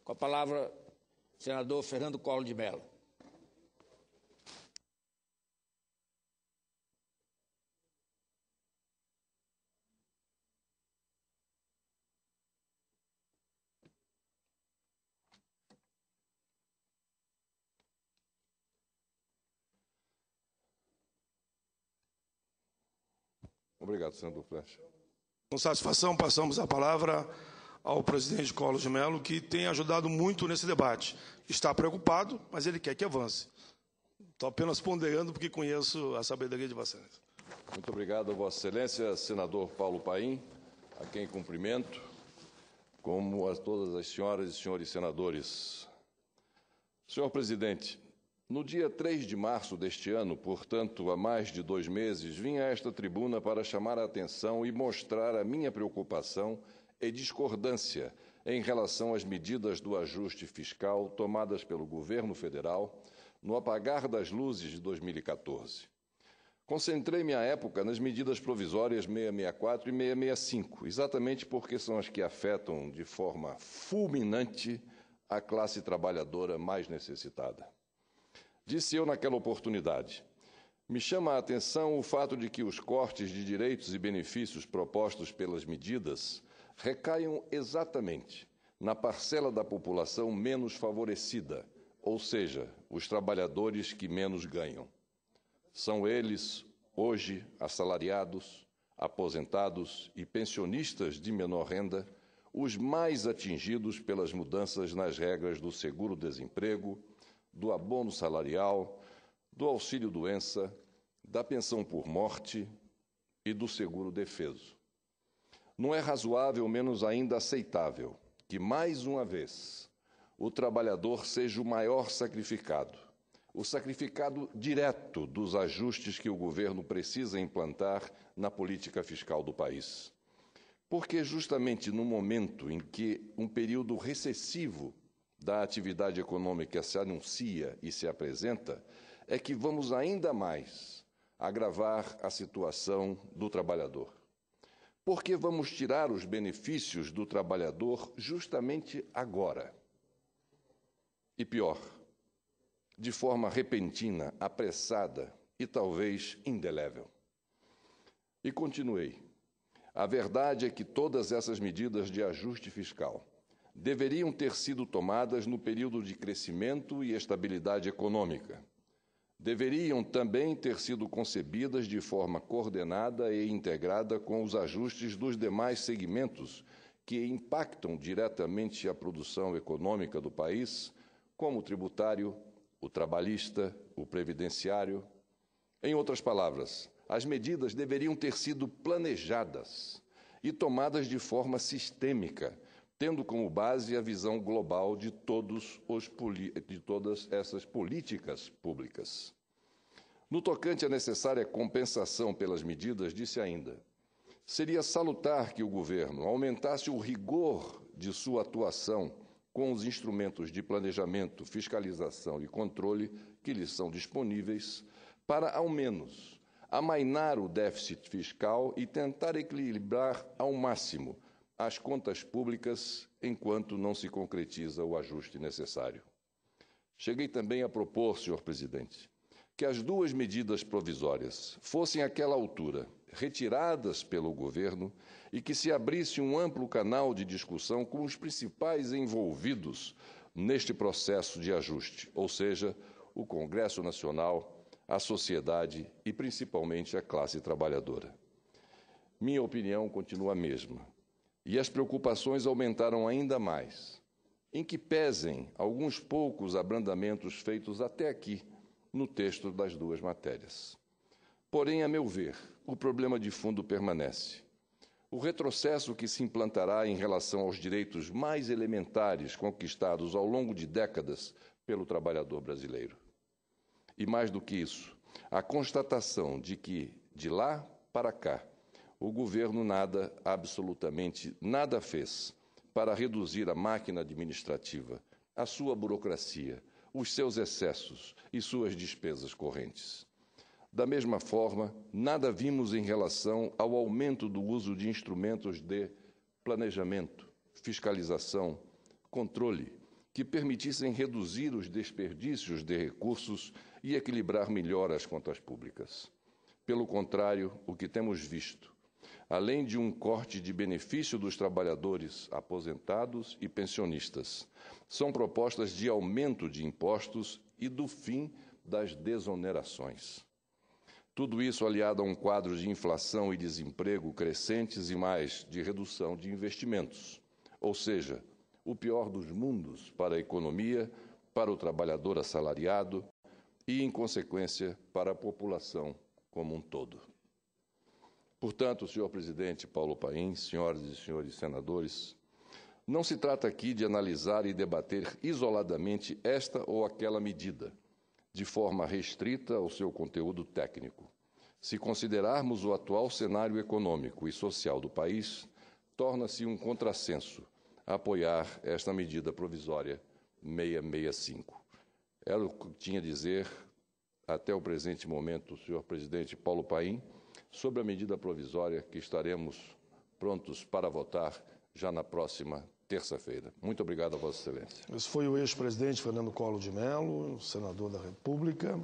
Com a palavra, senador Fernando Collor de Mello. Obrigado, senador Flecha. Com satisfação, passamos a palavra ao presidente Collor de Mello, que tem ajudado muito nesse debate. Está preocupado, mas ele quer que avance. Estou apenas ponderando, porque conheço a sabedoria de Vossa Excelência. Muito obrigado a Vossa Excelência, senador Paulo Paim, a quem cumprimento, como a todas as senhoras e senhores senadores. Senhor presidente, no dia 3 de março deste ano, portanto, há mais de 2 meses, vim a esta tribuna para chamar a atenção e mostrar a minha preocupação e discordância em relação às medidas do ajuste fiscal tomadas pelo governo federal no apagar das luzes de 2014. Concentrei-me à época nas medidas provisórias 664 e 665, exatamente porque são as que afetam de forma fulminante a classe trabalhadora mais necessitada. Disse eu naquela oportunidade, me chama a atenção o fato de que os cortes de direitos e benefícios propostos pelas medidas recaiam exatamente na parcela da população menos favorecida, ou seja, os trabalhadores que menos ganham. São eles, hoje, assalariados, aposentados e pensionistas de menor renda, os mais atingidos pelas mudanças nas regras do seguro-desemprego, do abono salarial, do auxílio-doença, da pensão por morte e do seguro-defeso. Não é razoável, menos ainda aceitável, que, mais uma vez, o trabalhador seja o maior sacrificado, o sacrificado direto dos ajustes que o governo precisa implantar na política fiscal do país. Porque justamente no momento em que um período recessivo da atividade econômica se anuncia e se apresenta, é que vamos ainda mais agravar a situação do trabalhador. Porque vamos tirar os benefícios do trabalhador justamente agora. E pior, de forma repentina, apressada e talvez indelével. E continuei. A verdade é que todas essas medidas de ajuste fiscal deveriam ter sido tomadas no período de crescimento e estabilidade econômica. Deveriam também ter sido concebidas de forma coordenada e integrada com os ajustes dos demais segmentos que impactam diretamente a produção econômica do país, como o tributário, o trabalhista, o previdenciário. Em outras palavras, as medidas deveriam ter sido planejadas e tomadas de forma sistêmica, tendo como base a visão global de todas essas políticas públicas. No tocante à necessária compensação pelas medidas, disse ainda, seria salutar que o governo aumentasse o rigor de sua atuação com os instrumentos de planejamento, fiscalização e controle que lhes são disponíveis para, ao menos, amainar o déficit fiscal e tentar equilibrar ao máximo as contas públicas enquanto não se concretiza o ajuste necessário. Cheguei também a propor, senhor presidente, que as 2 medidas provisórias fossem àquela altura retiradas pelo governo e que se abrisse um amplo canal de discussão com os principais envolvidos neste processo de ajuste, ou seja, o Congresso Nacional, a sociedade e principalmente a classe trabalhadora. Minha opinião continua a mesma. E as preocupações aumentaram ainda mais, em que pesem alguns poucos abrandamentos feitos até aqui no texto das 2 matérias. Porém, a meu ver, o problema de fundo permanece. O retrocesso que se implantará em relação aos direitos mais elementares conquistados ao longo de décadas pelo trabalhador brasileiro. E mais do que isso, a constatação de que, de lá para cá, o governo absolutamente nada fez para reduzir a máquina administrativa, a sua burocracia, os seus excessos e suas despesas correntes. Da mesma forma, nada vimos em relação ao aumento do uso de instrumentos de planejamento, fiscalização, controle, que permitissem reduzir os desperdícios de recursos e equilibrar melhor as contas públicas. Pelo contrário, o que temos visto, além de um corte de benefício dos trabalhadores aposentados e pensionistas, são propostas de aumento de impostos e do fim das desonerações. Tudo isso aliado a um quadro de inflação e desemprego crescentes e mais de redução de investimentos, ou seja, o pior dos mundos para a economia, para o trabalhador assalariado e, em consequência, para a população como um todo. Portanto, senhor presidente Paulo Paim, senhoras e senhores senadores, não se trata aqui de analisar e debater isoladamente esta ou aquela medida, de forma restrita ao seu conteúdo técnico. Se considerarmos o atual cenário econômico e social do país, torna-se um contrassenso apoiar esta medida provisória 665. Era o que tinha a dizer, até o presente momento, o senhor presidente Paulo Paim, sobre a medida provisória que estaremos prontos para votar já na próxima terça-feira. Muito obrigado a Vossa Excelência. Esse foi o ex-presidente Fernando Collor de Mello, senador da República.